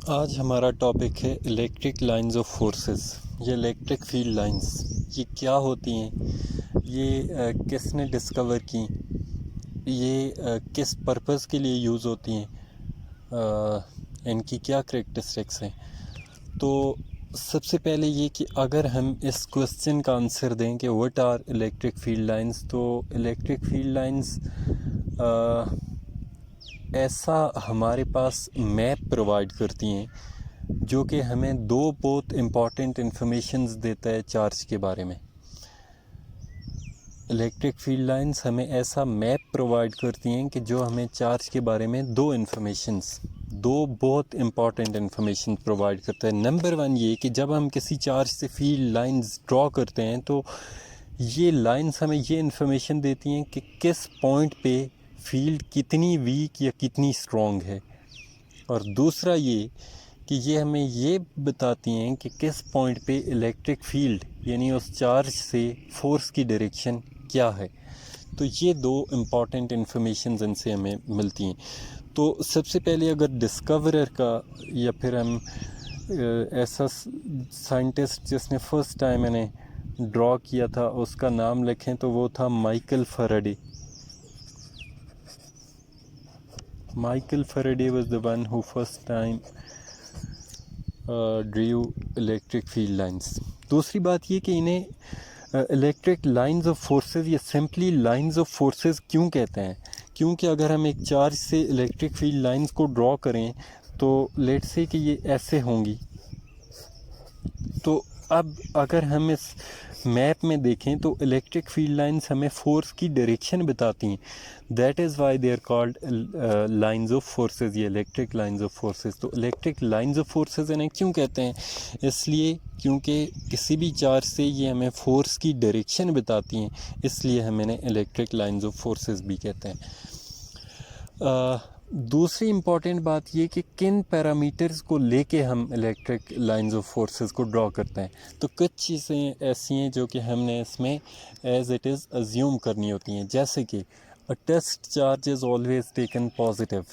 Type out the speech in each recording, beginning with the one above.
आज हमारा टॉपिक है इलेक्ट्रिक लाइंस ऑफ फोर्सेस। ये इलेक्ट्रिक फील्ड लाइंस ये क्या होती हैं, ये किसने डिस्कवर की, ये किस पर्पस के लिए यूज़ होती हैं, इनकी क्या करेक्टरिस्टिक्स हैं। तो सबसे पहले ये कि अगर हम इस क्वेश्चन का आंसर दें कि what are electric field lines, तो इलेक्ट्रिक फील्ड लाइंस ऐसा हमारे पास मैप प्रोवाइड करती हैं जो कि हमें दो बहुत इम्पॉर्टेंट इंफॉर्मेशंस देता है चार्ज के बारे में। इलेक्ट्रिक फील्ड लाइंस हमें ऐसा मैप प्रोवाइड करती हैं कि जो हमें चार्ज के बारे में दो बहुत इम्पॉर्टेंट इन्फॉर्मेशन प्रोवाइड करता है। नंबर वन ये कि जब हम किसी चार्ज से फील्ड लाइंस ड्रॉ करते हैं तो ये लाइंस हमें ये इन्फॉर्मेशन देती हैं कि किस पॉइंट पे फील्ड कितनी वीक या कितनी स्ट्रॉन्ग है, और दूसरा ये कि ये हमें ये बताती हैं कि किस पॉइंट पे इलेक्ट्रिक फील्ड यानी उस चार्ज से फोर्स की डायरेक्शन क्या है। तो ये दो इम्पॉर्टेंट इन्फॉर्मेशन इनसे हमें मिलती हैं। तो सबसे पहले अगर डिस्कवरर का या फिर हम ऐसा साइंटिस्ट जिसने फर्स्ट टाइम मैंने ड्रॉ किया था उसका नाम लिखें तो वो था Michael Faraday. Michael Faraday was the one who first time drew electric field lines. दूसरी बात ये कि इन्हें इलेक्ट्रिक लाइंस ऑफ फोर्सेस या सिंपली लाइंस ऑफ फोर्सेस क्यों कहते हैं, क्योंकि अगर हम एक चार्ज से इलेक्ट्रिक फील्ड लाइंस को ड्रॉ करें तो लेट्स से कि ये ऐसे होंगी। तो अब अगर हम इस मैप में देखें तो इलेक्ट्रिक फील्ड लाइंस हमें फोर्स की डायरेक्शन बताती हैं। That is why they are called lines of forces या इलेक्ट्रिक लाइंस ऑफ फोर्सेस। तो इलेक्ट्रिक लाइंस ऑफ फोर्सेस इन्हें क्यों कहते हैं, इसलिए क्योंकि किसी भी चार्ज से ये हमें फोर्स की डायरेक्शन बताती हैं, इसलिए हम इन्हें इलेक्ट्रिक लाइंस ऑफ फोर्सेस भी कहते हैं। दूसरी इम्पॉर्टेंट बात ये कि किन पैरामीटर्स को लेके हम इलेक्ट्रिक लाइंस ऑफ फोर्सेस को ड्रॉ करते हैं। तो कुछ चीज़ें ऐसी हैं जो कि हमने इसमें एज इट इज़ अज्यूम करनी होती हैं, जैसे कि a test charge is always taken positive.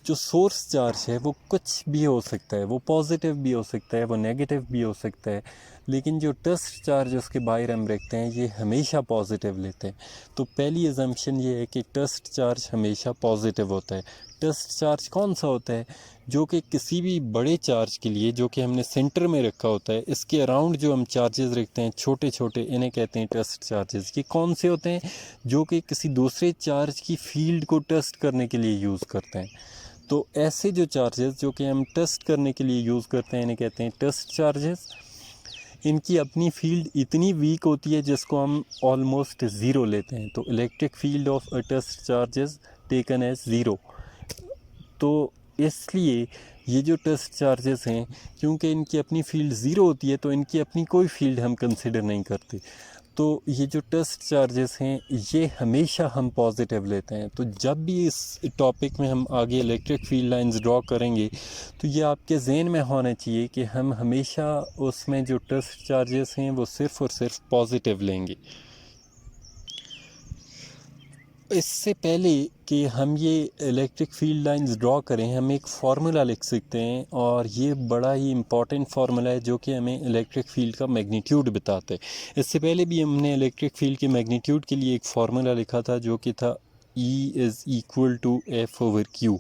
जो सोर्स चार्ज है वो कुछ भी हो सकता है, वो पॉजिटिव भी हो सकता है, वो नेगेटिव भी हो सकता है, लेकिन जो टेस्ट चार्ज उसके बाहर हम रखते हैं ये हमेशा पॉजिटिव लेते हैं। तो पहली अजम्पशन ये है कि टेस्ट चार्ज हमेशा पॉजिटिव होता है। टेस्ट चार्ज कौन सा होता है, जो कि किसी भी बड़े चार्ज के लिए जो कि हमने सेंटर में रखा होता है, इसके अराउंड जो हम चार्जेस रखते हैं छोटे छोटे, इन्हें कहते हैं टेस्ट चार्जेस। ये कौन से होते हैं, जो कि किसी दूसरे चार्ज की फील्ड को टेस्ट करने के लिए यूज़ करते हैं। तो ऐसे जो चार्जेस जो कि हम टेस्ट करने के लिए यूज़ करते हैं इन्हें कहते हैं टेस्ट चार्जेस। इनकी अपनी फील्ड इतनी वीक होती है जिसको हम ऑलमोस्ट ज़ीरो लेते हैं। तो electric field of a test charges taken as zero. तो इसलिए ये जो टेस्ट चार्जेस हैं, क्योंकि इनकी अपनी फील्ड ज़ीरो होती है तो इनकी अपनी कोई फील्ड हम कंसिडर नहीं करते। तो ये जो टेस्ट चार्जेस हैं ये हमेशा हम पॉजिटिव लेते हैं। तो जब भी इस टॉपिक में हम आगे इलेक्ट्रिक फील्ड लाइंस ड्रॉ करेंगे तो ये आपके जहन में होना चाहिए कि हम हमेशा उसमें जो टेस्ट चार्जेस हैं वो सिर्फ़ और सिर्फ पॉजिटिव लेंगे। इससे पहले कि हम ये इलेक्ट्रिक फील्ड लाइंस ड्रॉ करें, हम एक फार्मूला लिख सकते हैं, और ये बड़ा ही इम्पॉर्टेंट फार्मूला है जो कि हमें इलेक्ट्रिक फील्ड का मैग्नीट्यूड बताता है। इससे पहले भी हमने इलेक्ट्रिक फील्ड के मैग्नीट्यूड के लिए एक फार्मूला लिखा था जो कि था E is equal to F/Q।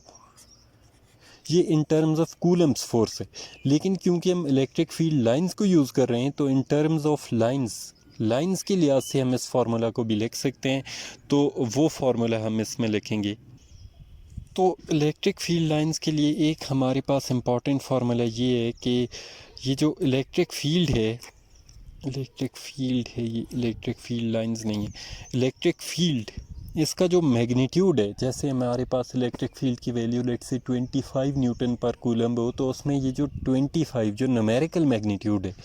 ये in terms of Coulomb's force है, लेकिन क्योंकि हम इलेक्ट्रिक फील्ड लाइंस को यूज़ कर रहे हैं तो इन टर्म्स ऑफ लाइंस के लिहाज से हम इस फार्मूला को भी लिख सकते हैं। तो वो फार्मूला हम इसमें लिखेंगे। तो इलेक्ट्रिक फील्ड लाइंस के लिए एक हमारे पास इम्पॉर्टेंट फार्मूला ये है कि ये जो इलेक्ट्रिक फील्ड है ये इलेक्ट्रिक फील्ड लाइंस नहीं है, इलेक्ट्रिक फील्ड इसका जो मैग्नीट्यूड है, जैसे हमारे पास इलेक्ट्रिक फील्ड की वैल्यू लेट्स से 25 न्यूटन पर कूलम्ब हो, तो उसमें ये जो 25 जो न्यूमेरिकल मैग्नीट्यूड है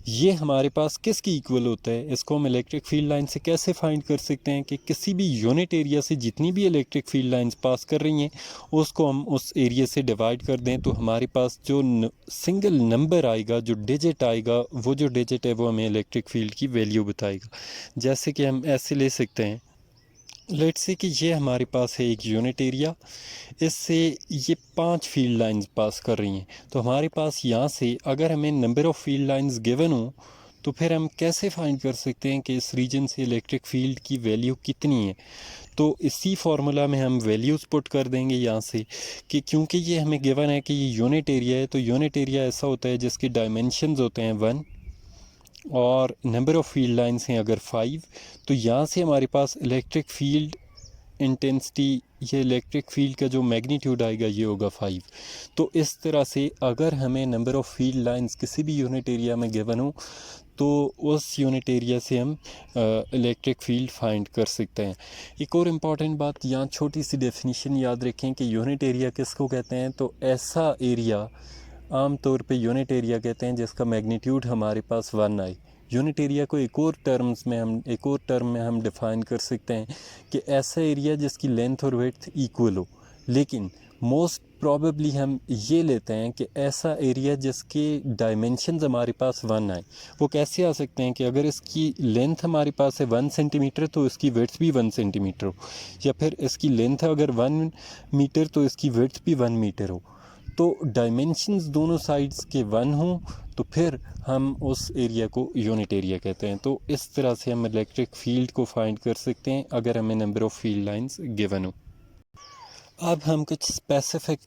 ये हमारे पास किसकी इक्वल होता है। इसको हम इलेक्ट्रिक फील्ड लाइन से कैसे फाइंड कर सकते हैं कि किसी भी यूनिट एरिया से जितनी भी इलेक्ट्रिक फील्ड लाइंस पास कर रही हैं उसको हम उस एरिया से डिवाइड कर दें, तो हमारे पास जो सिंगल नंबर आएगा, जो डिजिट आएगा, वो जो डिजिट है वो हमें इलेक्ट्रिक फील्ड की वैल्यू बताएगा। जैसे कि हम ऐसे ले सकते हैं लेट्स से कि ये हमारे पास है एक यूनिट एरिया, इससे ये 5 फील्ड लाइंस पास कर रही हैं। तो हमारे पास यहाँ से अगर हमें number of field lines given हो तो फिर हम कैसे फाइंड कर सकते हैं कि इस रीजन से इलेक्ट्रिक फील्ड की वैल्यू कितनी है। तो इसी फार्मूला में हम वैल्यूज़ पुट कर देंगे यहाँ से कि क्योंकि ये हमें गिवन है कि ये यूनिट एरिया है, तो यूनिट एरिया ऐसा होता है जिसके डायमेंशंस होते हैं 1 और नंबर ऑफ़ फील्ड लाइंस हैं अगर 5। तो यहाँ से हमारे पास इलेक्ट्रिक फील्ड इंटेंसिटी, ये इलेक्ट्रिक फील्ड का जो मैग्नीट्यूड आएगा ये होगा 5। तो इस तरह से अगर हमें नंबर ऑफ़ फील्ड लाइंस किसी भी यूनिट एरिया में गिवन हो तो उस यूनिट एरिया से हम इलेक्ट्रिक फील्ड फाइंड कर सकते हैं। एक और इम्पॉर्टेंट बात, यहाँ छोटी सी डेफिनेशन याद रखें कि यूनिट एरिया किसको कहते हैं। तो ऐसा एरिया आम तौर पे यूनिट एरिया कहते हैं जिसका मैग्नीट्यूड हमारे पास 1 आए। यूनिट एरिया को एक और टर्म में हम डिफ़ाइन कर सकते हैं कि ऐसा एरिया जिसकी लेंथ और विड्थ इक्वल हो। लेकिन मोस्ट प्रॉबेबली हम ये लेते हैं कि ऐसा एरिया जिसके डायमेंशंस हमारे पास 1 आए। वो कैसे आ सकते हैं कि अगर इसकी लेंथ हमारे पास है 1 सेंटीमीटर तो इसकी विड्थ भी 1 सेंटीमीटर हो, या फिर इसकी लेंथ अगर 1 मीटर तो इसकी विड्थ भी 1 मीटर हो। तो डायमेंशंस दोनों साइड्स के 1 हों तो फिर हम उस एरिया को यूनिट एरिया कहते हैं। तो इस तरह से हम इलेक्ट्रिक फील्ड को फाइंड कर सकते हैं अगर हमें number of field lines given हो। अब हम कुछ स्पेसिफिक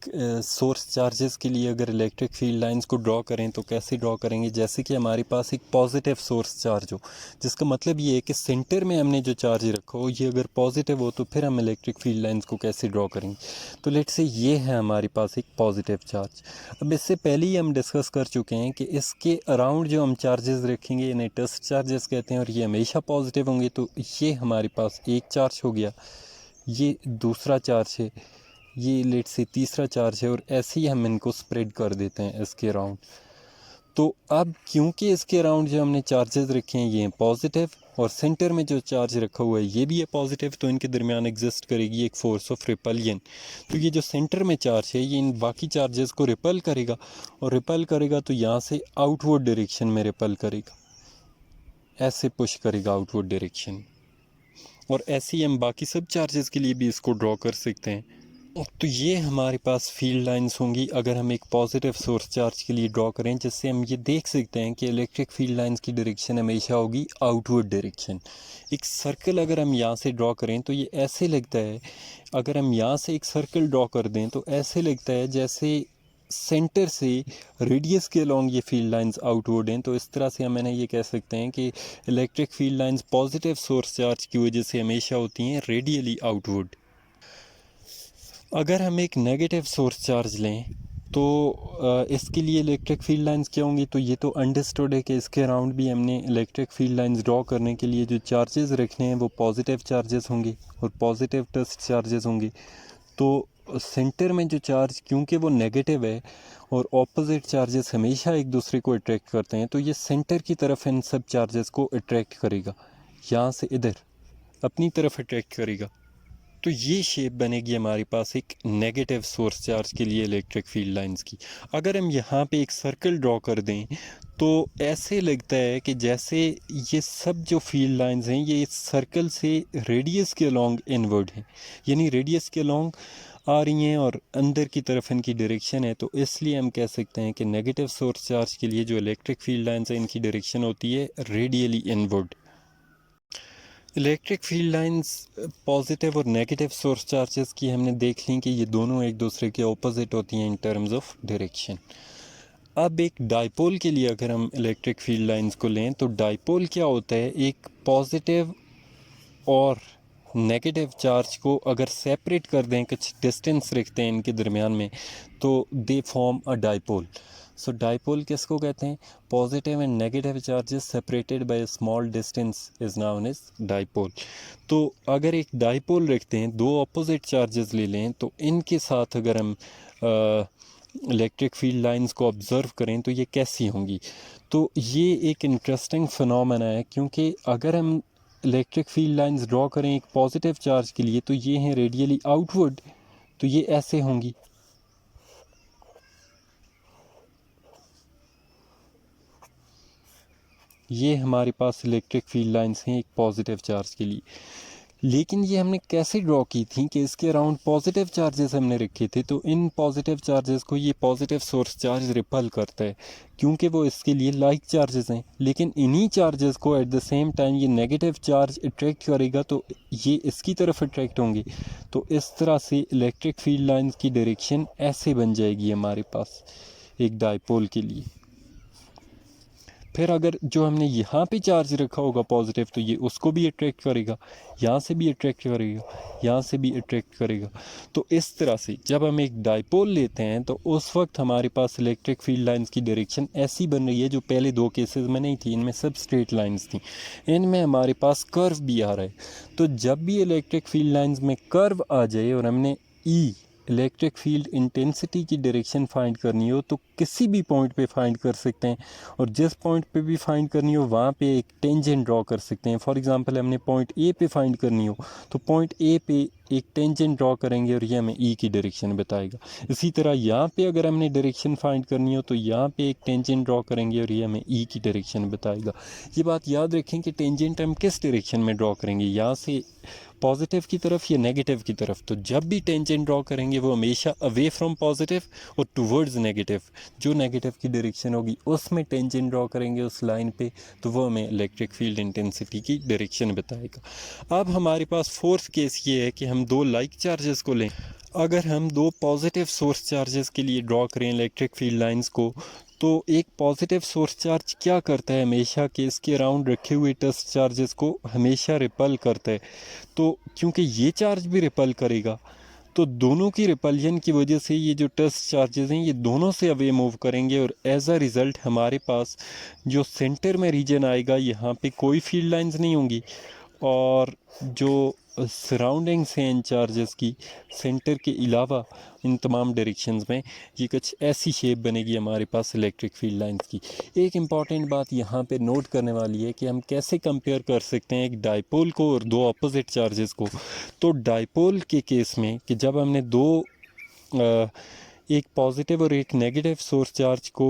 सोर्स चार्जेस के लिए अगर इलेक्ट्रिक फील्ड लाइंस को ड्रॉ करें तो कैसे ड्रॉ करेंगे। जैसे कि हमारे पास एक पॉजिटिव सोर्स चार्ज हो, जिसका मतलब ये है कि सेंटर में हमने जो चार्ज रखा हो ये अगर पॉजिटिव हो तो फिर हम इलेक्ट्रिक फील्ड लाइंस को कैसे ड्रॉ करेंगे। तो लेट्स से ये है हमारे पास एक पॉजिटिव चार्ज। अब इससे पहले ही हम डिस्कस कर चुके हैं कि इसके अराउंड जो हम चार्जेस रखेंगे इन्हें टस्ट चार्जेस कहते हैं और ये हमेशा पॉजिटिव होंगे। तो ये हमारे पास एक चार्ज हो गया, ये दूसरा चार्ज है, ये लेट से तीसरा चार्ज है, और ऐसे ही हम इनको स्प्रेड कर देते हैं इसके अराउंड। तो अब क्योंकि इसके अराउंड जो हमने चार्जेस रखे हैं ये हैं पॉजिटिव और सेंटर में जो चार्ज रखा हुआ है ये भी है पॉजिटिव, तो इनके दरमियान एग्जिस्ट करेगी एक फोर्स ऑफ रिपल्यन। तो ये जो सेंटर में चार्ज है ये इन बाकी चार्जेस को रिपल करेगा, और रिपल करेगा तो यहाँ से आउटवर्ड डायरेक्शन में रिपल करेगा, ऐसे पुश करेगा आउटवर्ड डायरेक्शन। और ऐसे ही हम बाकी सब चार्जेस के लिए भी इसको ड्रॉ कर सकते हैं। तो ये हमारे पास फील्ड लाइंस होंगी अगर हम एक पॉजिटिव सोर्स चार्ज के लिए ड्रॉ करें, जिससे हम ये देख सकते हैं कि इलेक्ट्रिक फील्ड लाइंस की डायरेक्शन हमेशा होगी आउटवर्ड डायरेक्शन। एक सर्कल अगर हम यहाँ से ड्रॉ करें तो ये ऐसे लगता है, अगर हम यहाँ से एक सर्कल ड्रॉ कर दें तो ऐसे लगता है जैसे सेंटर से रेडियस के अलॉन्ग ये फील्ड लाइंस आउटवर्ड हैं। तो इस तरह से हम ये कह सकते हैं कि electric field lines positive source charge की वजह से हमेशा होती हैं रेडियली आउटवर्ड। अगर हम एक नेगेटिव सोर्स चार्ज लें तो इसके लिए इलेक्ट्रिक फील्ड लाइंस क्या होंगी। तो ये तो अंडरस्टूड है कि इसके अराउंड भी हमने इलेक्ट्रिक फील्ड लाइंस ड्रॉ करने के लिए जो चार्जेस रखने हैं वो पॉजिटिव चार्जेस होंगे और पॉजिटिव टस्ट चार्जेस होंगे। तो सेंटर में जो चार्ज क्योंकि वो नेगेटिव है और ऑपोजिट चार्जेस हमेशा एक दूसरे को अट्रैक्ट करते हैं, तो ये सेंटर की तरफ इन सब चार्जेस को अट्रैक्ट करेगा, यहाँ से इधर अपनी तरफ अट्रैक्ट करेगा। तो ये शेप बनेगी हमारे पास एक नेगेटिव सोर्स चार्ज के लिए इलेक्ट्रिक फील्ड लाइंस की। अगर हम यहाँ पे एक सर्कल ड्रॉ कर दें तो ऐसे लगता है कि जैसे ये सब जो फील्ड लाइंस हैं ये इस सर्कल से रेडियस के अलॉन्ग इनवर्ड हैं, यानी रेडियस के अलॉन्ग आ रही हैं और अंदर की तरफ इनकी डायरेक्शन है। तो इसलिए हम कह सकते हैं कि नेगेटिव सोर्स चार्ज के लिए जो इलेक्ट्रिक फील्ड लाइंस हैं इनकी डायरेक्शन होती है radially inward. Electric field lines positive और नेगेटिव सोर्स चार्जेस की हमने देख ली कि ये दोनों एक दूसरे के ऑपोजिट होती हैं इन टर्म्स ऑफ डायरेक्शन। अब एक डाइपोल के लिए अगर हम इलेक्ट्रिक फील्ड लाइंस को लें तो डाइपोल क्या होता है, एक पॉजिटिव और नेगेटिव चार्ज को अगर सेपरेट कर दें, कुछ डिस्टेंस रखते हैं इनके दरमियान में, तो they form a dipole. So dipole किसको कहते हैं, positive and negative charges separated by a small distance is known as dipole. तो अगर एक डाइपोल रखते हैं, दो अपोजिट चार्जेस ले लें, तो इनके साथ अगर हम इलेक्ट्रिक फील्ड लाइंस को ऑब्ज़र्व करें तो ये कैसी होंगी। तो ये एक इंटरेस्टिंग फिनोमेना है, क्योंकि अगर हम इलेक्ट्रिक फील्ड लाइंस ड्रॉ करें एक पॉजिटिव चार्ज के लिए तो ये हैं रेडियली आउटवर्ड, तो ये ऐसे होंगी। ये हमारे पास इलेक्ट्रिक फील्ड लाइंस हैं एक पॉजिटिव चार्ज के लिए। लेकिन ये हमने कैसे ड्रॉ की थी कि इसके अराउंड पॉजिटिव चार्जेस हमने रखे थे, तो इन पॉजिटिव चार्जेस को ये पॉजिटिव सोर्स चार्ज रिपल करता है क्योंकि वो इसके लिए लाइक चार्जेस हैं। लेकिन इन्हीं चार्जेस को एट द सेम टाइम ये नेगेटिव चार्ज अट्रैक्ट करेगा तो ये इसकी तरफ अट्रैक्ट होंगे। तो इस तरह से इलेक्ट्रिक फील्ड लाइंस की डायरेक्शन ऐसे बन जाएगी हमारे पास एक डाइपोल के लिए। फिर अगर जो हमने यहाँ पे चार्ज रखा होगा पॉजिटिव, तो ये उसको भी अट्रैक्ट करेगा, यहाँ से भी अट्रैक्ट करेगा, यहाँ से भी अट्रैक्ट करेगा। तो इस तरह से जब हम एक डाइपोल लेते हैं तो उस वक्त हमारे पास इलेक्ट्रिक फील्ड लाइंस की डायरेक्शन ऐसी बन रही है, जो पहले दो केसेस में नहीं थी, इनमें सब स्ट्रेट लाइंस थी, इनमें हमारे पास कर्व भी आ रहा है। तो जब भी इलेक्ट्रिक फील्ड लाइंस में कर्व आ जाए और हमने इलेक्ट्रिक फील्ड इंटेंसिटी की डायरेक्शन फाइंड करनी हो तो किसी भी पॉइंट पे फाइंड कर सकते हैं, और जिस पॉइंट पे भी फाइंड करनी हो वहाँ पे एक टेंजेंट ड्रॉ कर सकते हैं। फॉर एग्जांपल हमने पॉइंट ए पे फाइंड करनी हो तो पॉइंट ए पे एक टेंजेंट ड्रॉ करेंगे और ये हमें ई की डायरेक्शन बताएगा। इसी तरह यहाँ पे अगर हमने डायरेक्शन फाइंड करनी हो तो यहाँ पे एक टेंजेंट ड्रॉ करेंगे और ये हमें ई की डायरेक्शन बताएगा। ये बात याद रखें कि टेंजेंट हम किस डायरेक्शन में ड्रॉ करेंगे, यहाँ से पॉजिटिव की तरफ या नेगेटिव की तरफ। तो जब भी टेंजेंट ड्रॉ करेंगे वो हमेशा अवे फ्रॉम पॉजिटिव और टूवर्ड्स नेगेटिव, जो नेगेटिव की डायरेक्शन होगी उसमें टेंजेंट ड्रॉ करेंगे उस लाइन पे, तो वो हमें इलेक्ट्रिक फील्ड इंटेंसिटी की डायरेक्शन बताएगा। अब हमारे पास फोर्थ केस ये है कि हम दो लाइक चार्जेस को लें। अगर हम दो पॉजिटिव सोर्स चार्जेस के लिए ड्रॉ करें इलेक्ट्रिक फील्ड लाइंस को, तो एक पॉजिटिव सोर्स चार्ज क्या करता है हमेशा कि इसके अराउंड रखे हुए टस्ट चार्जेस को हमेशा रिपल करता है। तो क्योंकि ये चार्ज भी रिपल करेगा तो दोनों की रिपल्जन की वजह से ये जो टस्ट चार्जेस हैं ये दोनों से अवे मूव करेंगे, और एज अ रिज़ल्ट हमारे पास जो सेंटर में रीजन आएगा यहाँ पे कोई फील्ड लाइंस नहीं होंगी, और जो सराउंडिंग्स हैं इन चार्जेस की सेंटर के अलावा इन तमाम डायरेक्शंस में, ये कुछ ऐसी शेप बनेगी हमारे पास इलेक्ट्रिक फील्ड लाइंस की। एक इम्पॉर्टेंट बात यहाँ पे नोट करने वाली है कि हम कैसे कंपेयर कर सकते हैं एक डाइपोल को और दो अपोजिट चार्जेस को। तो डाइपोल के केस में कि जब हमने दो एक पॉजिटिव और एक नेगेटिव सोर्स चार्ज को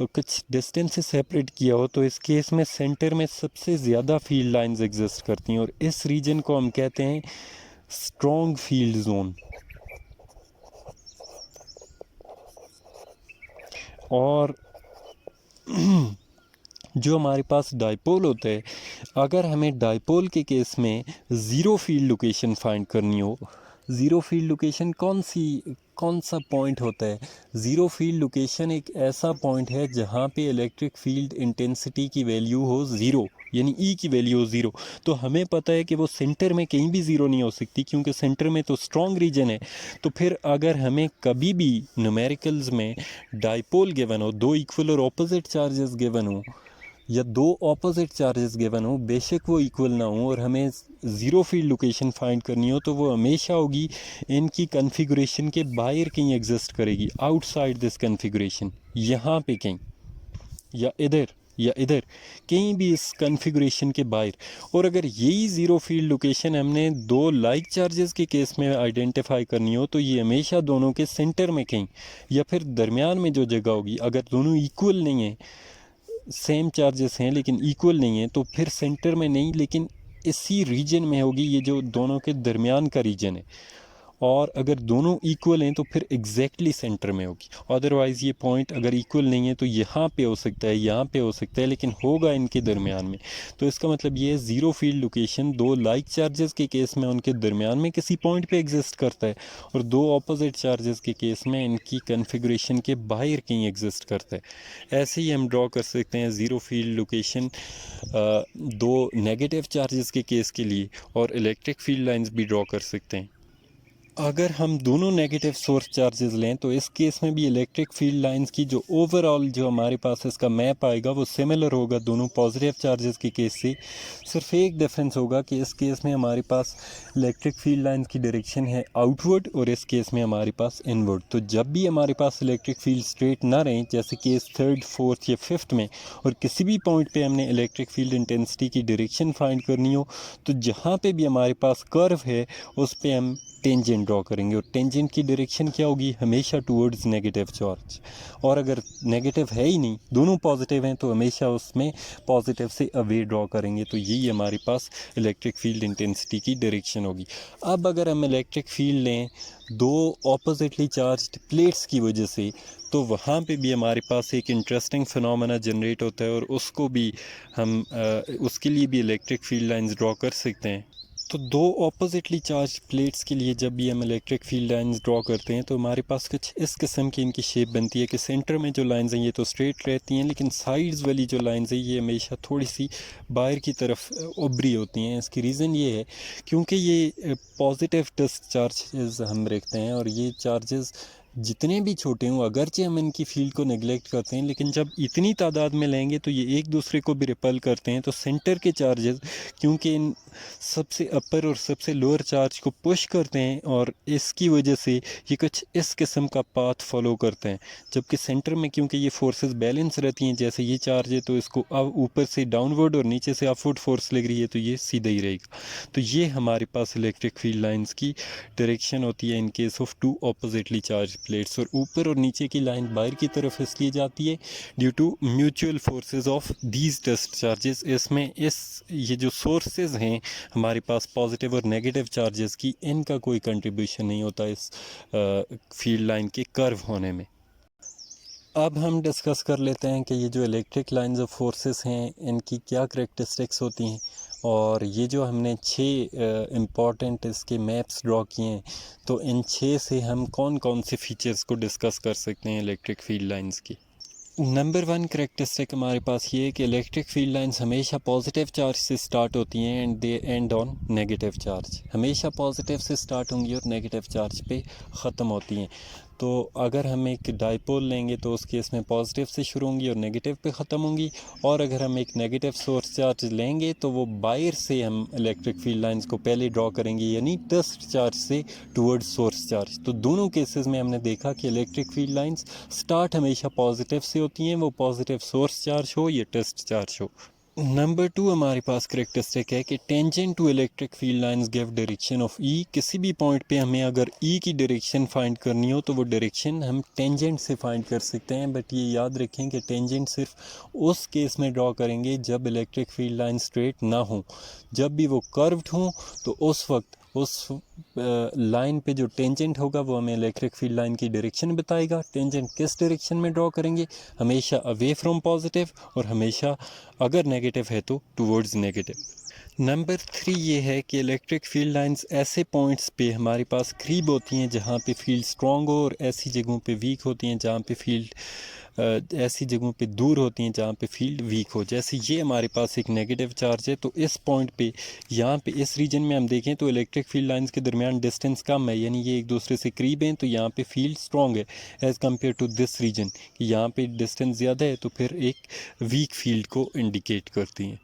कुछ डिस्टेंस से सेपरेट किया हो, तो इस केस में सेंटर में सबसे ज़्यादा फील्ड लाइंस एग्जिस्ट करती हैं, और इस रीजन को हम कहते हैं स्ट्रॉन्ग फील्ड जोन। और जो हमारे पास डाइपोल होता है, अगर हमें डाइपोल के केस में ज़ीरो फील्ड लोकेशन फाइंड करनी हो, ज़ीरो फील्ड लोकेशन कौन सा पॉइंट होता है? ज़ीरो फील्ड लोकेशन एक ऐसा पॉइंट है जहाँ पे इलेक्ट्रिक फील्ड इंटेंसिटी की वैल्यू हो ज़ीरो, यानी ई की वैल्यू हो ज़ीरो। तो हमें पता है कि वो सेंटर में कहीं भी ज़ीरो नहीं हो सकती क्योंकि सेंटर में तो स्ट्रॉन्ग रीजन है। तो फिर अगर हमें कभी भी न्यूमेरिकल्स में डाइपोल गिवन हो, दो इक्वल और ऑपोजिट चार्जेस गिवन हो या दो ऑपोजिट चार्जेस गिवन हो, बेशक वो इक्वल ना हो, और हमें ज़ीरो फील्ड लोकेशन फाइंड करनी हो, तो वो हमेशा होगी इनकी कन्फिगरेशन के बाहर कहीं एग्जिस्ट करेगी, आउटसाइड दिस कन्फिगरेशन, यहाँ पे कहीं या इधर कहीं भी इस कन्फिगरेशन के बाहर। और अगर यही ज़ीरो फील्ड लोकेशन हमने दो लाइक चार्जेस के केस में आइडेंटिफाई करनी हो, तो ये हमेशा दोनों के सेंटर में कहीं या फिर दरमियान में जो जगह होगी, अगर दोनों इक्वल नहीं है, सेम चार्जेस हैं लेकिन इक्वल नहीं है, तो फिर सेंटर में नहीं लेकिन इसी रीजन में होगी, ये जो दोनों के दरमियान का रीजन है। और अगर दोनों इक्वल हैं तो फिर एग्जैक्टली सेंटर में होगी। अदरवाइज़ ये पॉइंट अगर इक्वल नहीं है तो यहाँ पे हो सकता है, यहाँ पे हो सकता है, लेकिन होगा इनके दरमियान में। तो इसका मतलब ये है ज़ीरो फील्ड लोकेशन दो लाइक चार्जेस के केस में उनके दरमियान में किसी पॉइंट पे एग्जिस्ट करता है, और दो ऑपोजिट चार्जेस के केस में इनकी कन्फिग्रेशन के बाहर कहीं एग्जिस्ट करता है। ऐसे ही हम ड्रॉ कर सकते हैं ज़ीरो फील्ड लोकेशन दो नेगेटिव चार्जेस के केस के लिए, और इलेक्ट्रिक फील्ड लाइंस भी ड्रॉ कर सकते हैं। अगर हम दोनों नेगेटिव सोर्स चार्जेस लें तो इस केस में भी इलेक्ट्रिक फील्ड लाइंस की जो ओवरऑल जो हमारे पास इसका मैप आएगा वो सिमिलर होगा दोनों पॉजिटिव चार्जेस के केस से। सिर्फ एक डिफरेंस होगा कि इस केस में हमारे पास इलेक्ट्रिक फील्ड लाइंस की डायरेक्शन है आउटवर्ड और इस केस में हमारे पास इनवर्ड। तो जब भी हमारे पास इलेक्ट्रिक फील्ड स्ट्रेट ना रहें, जैसे केस थर्ड, फोर्थ या फिफ्थ में, और किसी भी पॉइंट पे हमने इलेक्ट्रिक फील्ड इंटेंसिटी की डायरेक्शन फाइंड करनी हो, तो जहाँ पे भी हमारे पास कर्व है उस पर हम टेंजेंट लाइन ड्रॉ करेंगे और टेंजेंट की डायरेक्शन क्या होगी, हमेशा टूवर्ड्स नेगेटिव चार्ज। और अगर नेगेटिव है ही नहीं, दोनों पॉजिटिव हैं, तो हमेशा उसमें पॉजिटिव से अवे ड्रॉ करेंगे। तो यही हमारे पास इलेक्ट्रिक फील्ड इंटेंसिटी की डायरेक्शन होगी। अब अगर हम इलेक्ट्रिक फील्ड लें दो ऑपोजिटली चार्ज्ड प्लेट्स की वजह से, तो वहाँ पे भी हमारे पास एक इंटरेस्टिंग फिनोमेना जनरेट होता है और उसको भी हम उसके लिए भी इलेक्ट्रिक फील्ड लाइंस ड्रॉ कर सकते हैं। तो दो ऑपोजिटली चार्ज प्लेट्स के लिए जब भी हम इलेक्ट्रिक फील्ड लाइंस ड्रॉ करते हैं तो हमारे पास कुछ इस किस्म की इनकी शेप बनती है कि सेंटर में जो लाइंस हैं ये तो स्ट्रेट रहती हैं, लेकिन साइड्स वाली जो लाइंस हैं ये हमेशा थोड़ी सी बाहर की तरफ उभरी होती हैं। इसकी रीज़न ये है क्योंकि ये पॉजिटिव टच चार्जेस हम रखते हैं और ये चार्जेस जितने भी छोटे हों, अगरचे हम इनकी फील्ड को नेगलेक्ट करते हैं, लेकिन जब इतनी तादाद में लेंगे तो ये एक दूसरे को भी रिपल करते हैं। तो सेंटर के चार्जेस क्योंकि इन सबसे अपर और सबसे लोअर चार्ज को पुश करते हैं और इसकी वजह से ये कुछ इस किस्म का पाथ फॉलो करते हैं, जबकि सेंटर में क्योंकि ये फोर्सेस बैलेंस रहती हैं, जैसे ये चार्ज है तो इसको अब ऊपर से डाउनवर्ड और नीचे से अपवर्ड फोर्स लग रही है तो ये सीधा ही रहेगा। तो ये हमारे पास इलेक्ट्रिक फील्ड लाइंस की डायरेक्शन होती है in case of two oppositely charge plates. और ऊपर और नीचे की लाइन बाहर की तरफ इसलिए जाती है due to mutual forces of these test charges. इसमें ये जो सोर्सेज हैं हमारे पास पॉजिटिव और नेगेटिव चार्जेस की, इनका कोई कंट्रीब्यूशन नहीं होता इस फील्ड लाइन के कर्व होने में। अब हम डिस्कस कर लेते हैं कि ये जो इलेक्ट्रिक लाइंस ऑफ फोर्सेस हैं इनकी क्या करैक्टरिस्टिक्स होती हैं, और ये जो हमने 6 इम्पॉर्टेंट इसके मैप्स ड्रॉ किए हैं, तो इन 6 से हम कौन कौन से फीचर्स को डिस्कस कर सकते हैं इलेक्ट्रिक फील्ड लाइंस की। नंबर 1 करैक्टरिस्टिक हमारे पास ये है कि इलेक्ट्रिक फील्ड लाइंस हमेशा पॉजिटिव चार्ज से स्टार्ट होती हैं and they and on negative charge. हमेशा पॉजिटिव से स्टार्ट होंगी और नेगेटिव चार्ज पे ख़त्म होती हैं। तो अगर हम एक डाइपोल लेंगे तो उस केस में पॉजिटिव से शुरू होंगी और नेगेटिव पे ख़त्म होंगी, और अगर हम एक नेगेटिव सोर्स चार्ज लेंगे तो वो बाहर से हम इलेक्ट्रिक फील्ड लाइंस को पहले ड्रॉ करेंगे, यानी टस्ट चार्ज से टूवर्ड्स सोर्स चार्ज। तो दोनों केसेस में हमने देखा कि इलेक्ट्रिक फील्ड लाइंस स्टार्ट हमेशा पॉजिटिव से होती हैं, वो पॉजिटिव सोर्स चार्ज हो या टस्ट चार्ज हो। नंबर 2 हमारे पास करैक्टरिस्टिक है कि tangent to electric field lines give direction of E. किसी भी पॉइंट पे हमें अगर ई की डायरेक्शन फाइंड करनी हो तो वो डायरेक्शन हम टेंजेंट से फाइंड कर सकते हैं, बट ये याद रखें कि टेंजेंट सिर्फ उस केस में ड्रॉ करेंगे जब इलेक्ट्रिक फील्ड लाइन स्ट्रेट ना हो। जब भी वो कर्व्ड हो तो उस वक्त उस लाइन पे जो टेंजेंट होगा वो हमें इलेक्ट्रिक फील्ड लाइन की डायरेक्शन बताएगा। टेंजेंट किस डायरेक्शन में ड्रॉ करेंगे, हमेशा अवे फ्रॉम पॉजिटिव, और हमेशा अगर नेगेटिव है तो टूवर्ड्स नेगेटिव। नंबर 3 ये है कि इलेक्ट्रिक फील्ड लाइंस ऐसे पॉइंट्स पे हमारे पास करीब होती हैं जहाँ पे फील्ड स्ट्रॉन्ग हो, और ऐसी जगहों पे वीक होती हैं जहाँ पे फील्ड ऐसी जगहों पे दूर होती हैं जहाँ पे फील्ड वीक हो। जैसे ये हमारे पास एक नेगेटिव चार्ज है, तो इस पॉइंट पे यहाँ पे इस रीजन में हम देखें तो इलेक्ट्रिक फील्ड लाइंस के दरमियान डिस्टेंस कम है, यानी ये एक दूसरे से करीब हैं, तो यहाँ पे फील्ड स्ट्रॉन्ग है as compare to this region कि यहाँ पे डिस्टेंस ज़्यादा है, तो फिर एक वीक फील्ड को इंडिकेट करती हैं।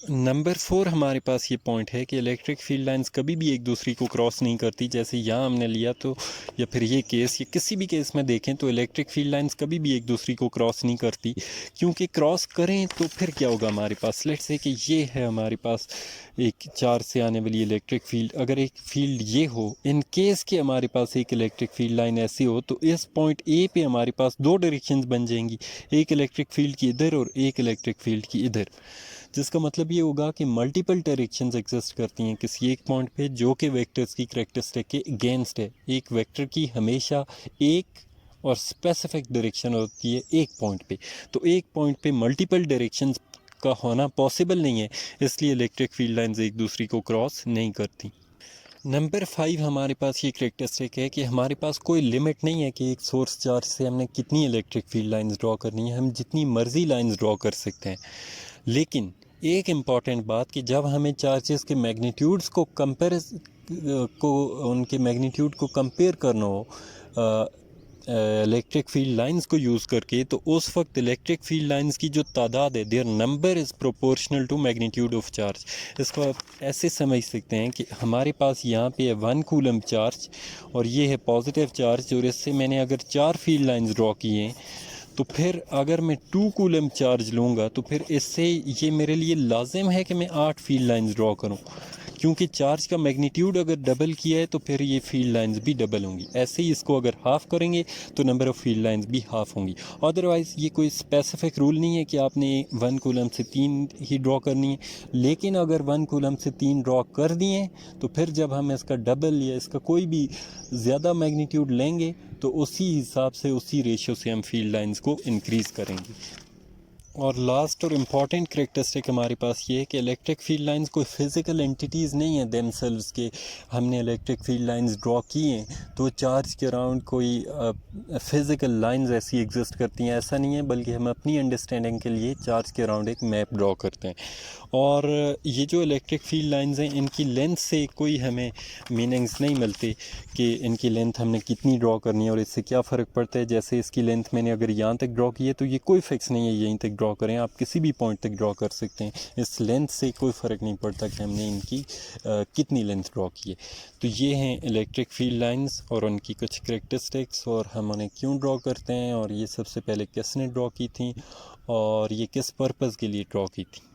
नंबर 4 हमारे पास ये पॉइंट है कि इलेक्ट्रिक फील्ड लाइंस कभी भी एक दूसरे को क्रॉस नहीं करती। जैसे यहाँ हमने लिया तो, या फिर ये केस, या किसी भी केस में देखें तो इलेक्ट्रिक फील्ड लाइंस कभी भी एक दूसरे को क्रॉस नहीं करती, क्योंकि क्रॉस करें तो फिर क्या होगा हमारे पास। लेट्स से कि ये है हमारे पास एक चार्ज से आने वाली इलेक्ट्रिक फील्ड, अगर एक फील्ड ये हो, इन केस कि हमारे पास एक इलेक्ट्रिक फील्ड लाइन ऐसी हो, तो इस पॉइंट ए पे हमारे पास 2 डायरेक्शंस बन जाएंगी, एक इलेक्ट्रिक फील्ड की इधर और एक इलेक्ट्रिक फील्ड की इधर, जिसका मतलब ये होगा कि मल्टीपल डायरेक्शंस एग्जिस्ट करती हैं किसी एक पॉइंट पे, जो कि वेक्टर्स की करैक्टरिस्टिक के अगेंस्ट है। एक वेक्टर की हमेशा एक और स्पेसिफिक डायरेक्शन होती है एक पॉइंट पे, तो एक पॉइंट पे मल्टीपल डायरेक्शंस का होना पॉसिबल नहीं है, इसलिए इलेक्ट्रिक फील्ड लाइंस एक दूसरे को क्रॉस नहीं करती। नंबर 5 हमारे पास ये करैक्टरिस्टिक है कि हमारे पास कोई लिमिट नहीं है कि एक सोर्स चार्ज से हमने कितनी इलेक्ट्रिक फील्ड लाइंस ड्रॉ करनी है, हम जितनी मर्जी लाइंस ड्रॉ कर सकते हैं। लेकिन एक इम्पॉर्टेंट बात कि जब हमें चार्जेस के मैग्नीट्यूड्स को उनके मैग्नीट्यूड को कंपेयर करना हो इलेक्ट्रिक फील्ड लाइंस को यूज़ करके, तो उस वक्त इलेक्ट्रिक फील्ड लाइंस की जो तादाद है, their number is proportional to magnitude of charge. इसको आप ऐसे समझ सकते हैं कि हमारे पास यहाँ पे है 1 कूलम चार्ज और ये है पॉजिटिव चार्ज, और इससे मैंने अगर 4 फील्ड लाइंस ड्रॉ किए हैं, तो फिर अगर मैं 2 कूलम चार्ज लूँगा तो फिर इससे ये मेरे लिए लाजिम है कि मैं 8 फील्ड लाइंस ड्रॉ करूँ, क्योंकि चार्ज का मैग्नीट्यूड अगर डबल किया है तो फिर ये फील्ड लाइंस भी डबल होंगी। ऐसे ही इसको अगर हाफ़ करेंगे तो नंबर ऑफ़ फील्ड लाइंस भी हाफ़ होंगी। अदरवाइज़ ये कोई स्पेसिफिक रूल नहीं है कि आपने 1 कूलम से 3 ही ड्रॉ करनी है, लेकिन अगर 1 कूलम से 3 ड्रॉ कर दिए तो फिर जब हम इसका डबल या इसका कोई भी ज़्यादा मैग्नीट्यूड लेंगे तो उसी हिसाब से, उसी रेशियो से हम फील्ड लाइंस को इंक्रीज़ करेंगे। और लास्ट और इम्पॉर्टेंट करेक्टरिस्टिक हमारे पास ये है कि इलेक्ट्रिक फील्ड लाइंस कोई फिज़िकल एंटिटीज़ नहीं है देमसेल्व्स के। हमने इलेक्ट्रिक फील्ड लाइंस ड्रॉ की हैं तो चार्ज के अराउंड कोई फ़िज़िकल लाइंस ऐसी एग्जिस्ट करती हैं, ऐसा नहीं है, बल्कि हम अपनी अंडरस्टैंडिंग के लिए चार्ज के अराउंड एक मैप ड्रॉ करते हैं। और ये जो इलेक्ट्रिक फील्ड लाइंस हैं इनकी लेंथ से कोई हमें मीनिंग्स नहीं मिलते कि इनकी लेंथ हमने कितनी ड्रॉ करनी है और इससे क्या फ़र्क पड़ता है। जैसे इसकी लेंथ मैंने अगर यहाँ तक ड्रॉ की है तो ये कोई फिक्स नहीं है यहीं तक ड्रॉ करें, आप किसी भी पॉइंट तक ड्रॉ कर सकते हैं। इस लेंथ से कोई फ़र्क नहीं पड़ता कि हमने इनकी कितनी लेंथ ड्रॉ की है। तो ये हैं इलेक्ट्रिक फील्ड लाइंस और उनकी कुछ करेक्टरिस्टिक्स और हम उन्हें क्यों ड्रॉ करते हैं और ये सबसे पहले किसने ड्रॉ की थी और ये किस पर्पज़ के लिए ड्रॉ की थी।